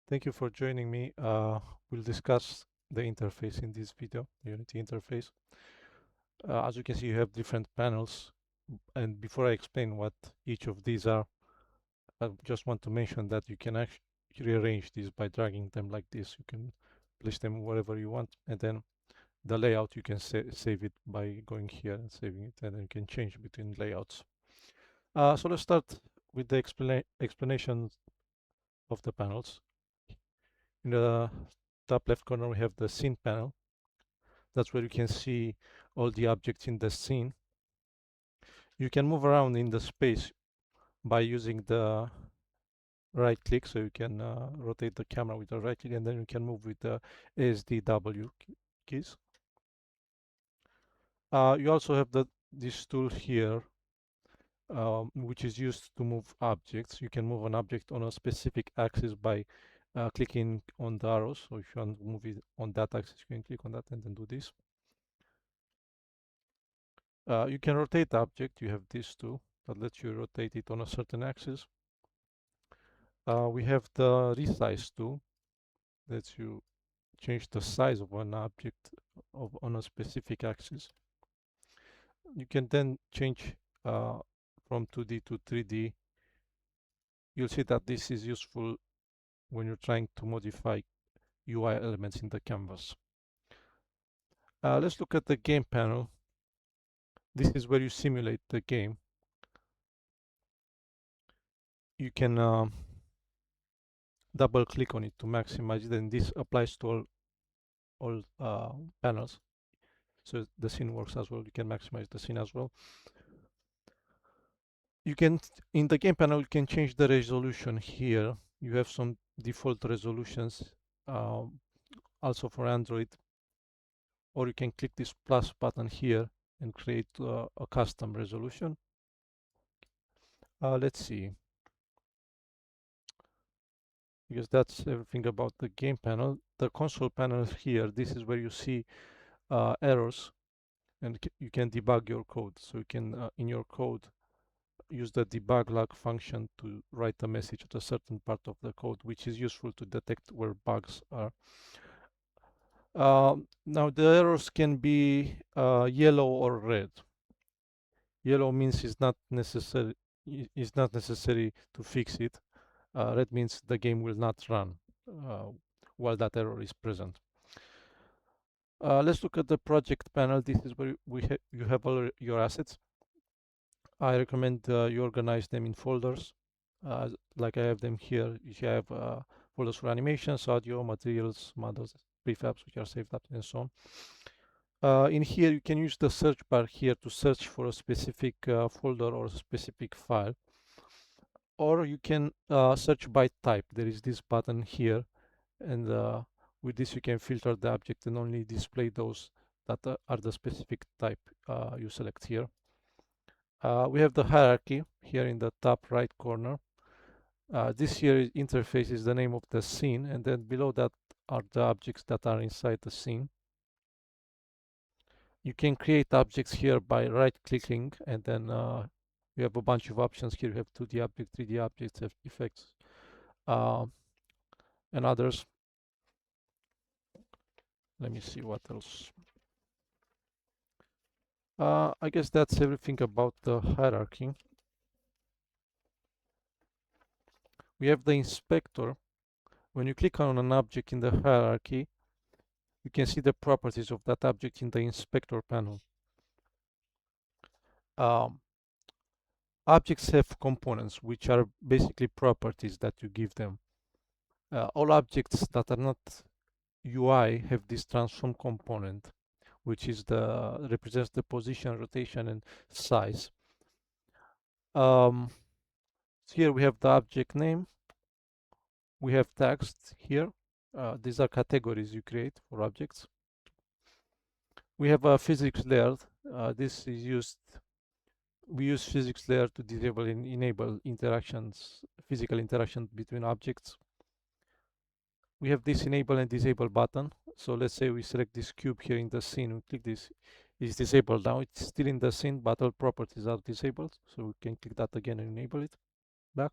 Thank you for joining me. We'll discuss the interface in this video, the Unity interface. As you can see, you have different panels. And before I explain what each of these are, I just want to mention that you can actually rearrange these by dragging them like this. You can place them wherever you want. And then the layout, you can save it by going here and saving it. And then you can change between layouts. So let's start with the explanation of the panels. In the top left corner, we have the scene panel. That's where you can see all the objects in the scene. You can move around in the space by using the right click, so you can rotate the camera with the right click, and then you can move with the ASDW keys. You also have this tool here, which is used to move objects. You can move an object on a specific axis by clicking on the arrows. So if you want to move it on that axis, you can click on that and then do this. You can rotate the object. You have this too that lets you rotate it on a certain axis. We have the resize tool that lets you change the size of an object on a specific axis. You can then change from 2D to 3D. You'll see that this is useful when you're trying to modify UI elements in the canvas. Let's look at the game panel. This is where you simulate the game. You can double click on it to maximize it, and this applies to all panels. So the scene works as well. You can maximize the scene as well. You can, in the game panel, you can change the resolution here. You have some default resolutions also for Android, or you can click this plus button here and create a custom resolution. Let's see. Because that's everything about the game panel. The console panel here, this is where you see errors, and you can debug your code. So you can, in your code, use the debug log function to write a message at a certain part of the code, which is useful to detect where bugs are. Now the errors can be yellow or red. Yellow means it's not necessary to fix it. Red means the game will not run while that error is present. Let's look at the project panel. This is where you have all your assets. I recommend you organize them in folders, like I have them here. You have folders for animations, audio, materials, models, prefabs, which are saved up, and so on. In here, you can use the search bar here to search for a specific folder or a specific file, or you can search by type. There is this button here, and with this you can filter the object and only display those that are the specific type you select here. We have the hierarchy here in the top right corner. This here interface is the name of the scene, and then below that are the objects that are inside the scene. You can create objects here by right clicking, and then you have a bunch of options here. You have 2D objects, 3D objects, effects, and others. Let me see what else. I guess that's everything about the hierarchy. We have the inspector. When you click on an object in the hierarchy, you can see the properties of that object in the inspector panel. Objects have components, which are basically properties that you give them. All objects that are not UI have this transform component, which is represents the position, rotation, and size. So here we have the object name. We have text here. These are categories you create for objects. We have a physics layer. This is used. We use physics layer to disable and enable physical interactions between objects. We have this enable and disable button. So let's say we select this cube here in the scene. We click this. It's disabled now. It's still in the scene, but all properties are disabled. So we can click that again and enable it back.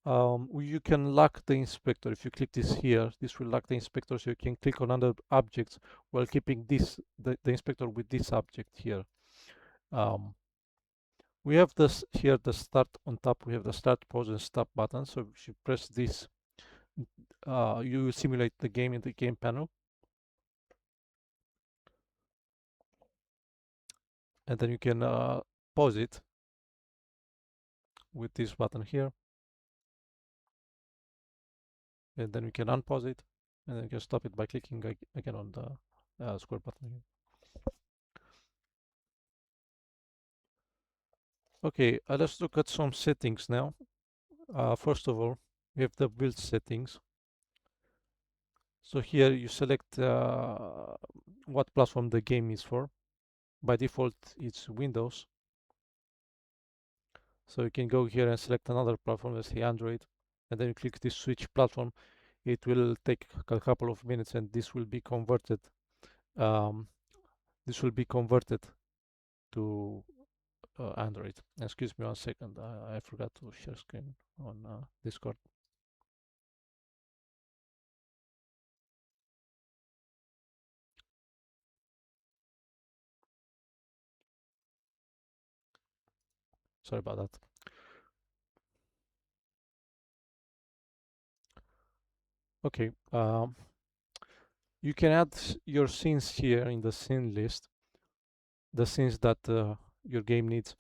You can lock the inspector. If you click this here, this will lock the inspector, so you can click on other objects while keeping the inspector with this object here. We have this here, the start on top. We have the start, pause, and stop button. So if you press this, you simulate the game in the game panel, and then you can pause it with this button here, and then you can unpause it, and then you can stop it by clicking again on the square button here. Okay, let's look at some settings now. First of all, we have the build settings. So here you select what platform the game is for. By default, it's Windows. So you can go here and select another platform, let's say Android, and then you click this switch platform. It will take a couple of minutes, and this will be converted. This will be converted to Android. Excuse me 1 second. I forgot to share screen on Discord. Sorry about that. Okay. You can add your scenes here in the scene list, the scenes that your game needs.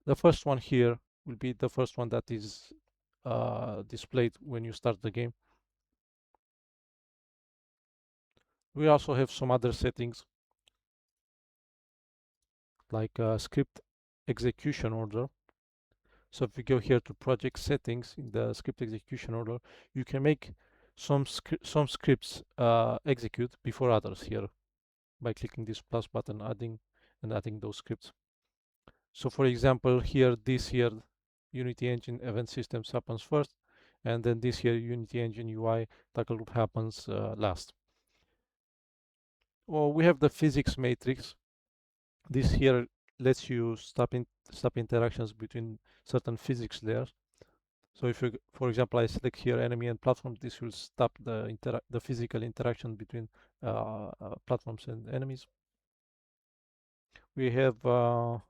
The first one here will be the first one that is displayed when you start the game. We also have some other settings like script execution order. So if you go here to project settings in the script execution order, you can make some scripts execute before others here by clicking this plus button, adding those scripts. So for example, here, this here, Unity Engine Event Systems happens first, and then this here, Unity Engine UI Tackle Group happens last. Well, we have the physics matrix. This here lets you stop interactions between certain physics layers. So if you, for example, I select here enemy and platform, this will stop the physical interaction between platforms and enemies. We have the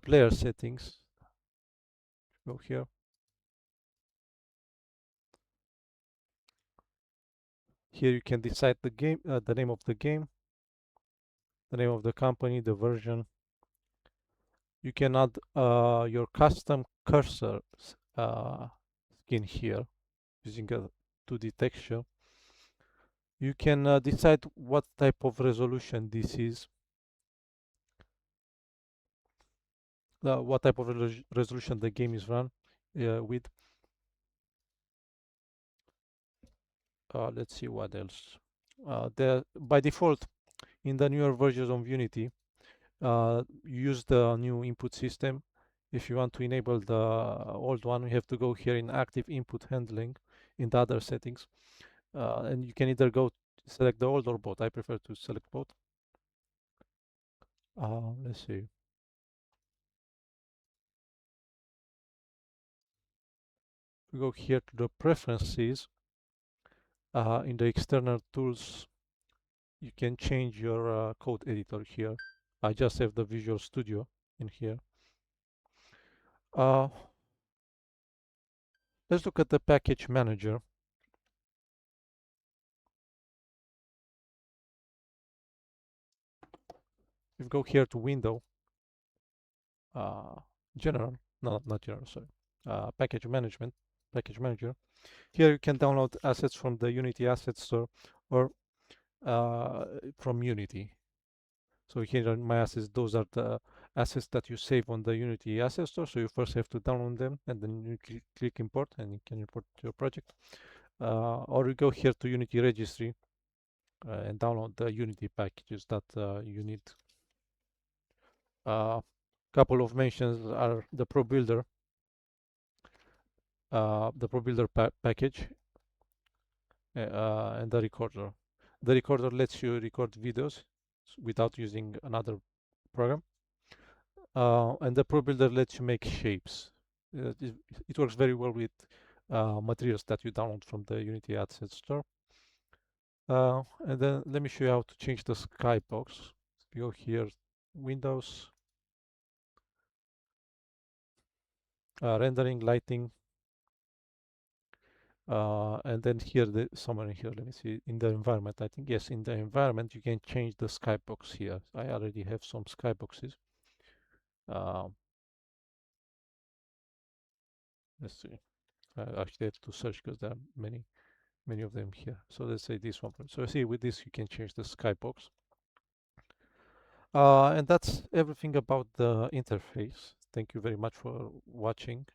player settings. Go here. Here you can decide the game, the name of the game, the name of the company, the version. You can add your custom cursor skin here using a 2D texture. You can decide what type of resolution this is, what type of resolution the game is run with. Let's see what else. By default, in the newer versions of Unity, use the new input system. If you want to enable the old one, you have to go here in active input handling in the other settings, and you can either go select the old or both. I prefer to select both. Let's see. We go here to the preferences. In the external tools, you can change your code editor here. I just have the Visual Studio in here. Let's look at the package manager. If you go here to Window, General, no, not General, sorry, Package Management, Package Manager. Here you can download assets from the Unity Asset Store or from Unity. So here in My Assets, those are the assets that you save on the Unity Asset Store. So you first have to download them, and then you click Import, and you can import your project. Or you go here to Unity Registry and download the Unity packages that you need. Couple of mentions are the ProBuilder, package, and the recorder. The recorder lets you record videos without using another program, and the ProBuilder lets you make shapes. it works very well with materials that you download from the Unity Asset Store. And then let me show you how to change the skybox. Go here, Windows, rendering, lighting, and then here, somewhere in here, let me see, in the environment, I think, yes, in the environment, you can change the skybox here. I already have some skyboxes. Let's see. I actually have to search because there are many of them here. So let's say this one. So see, with this, you can change the skybox. And that's everything about the interface. Thank you very much for watching.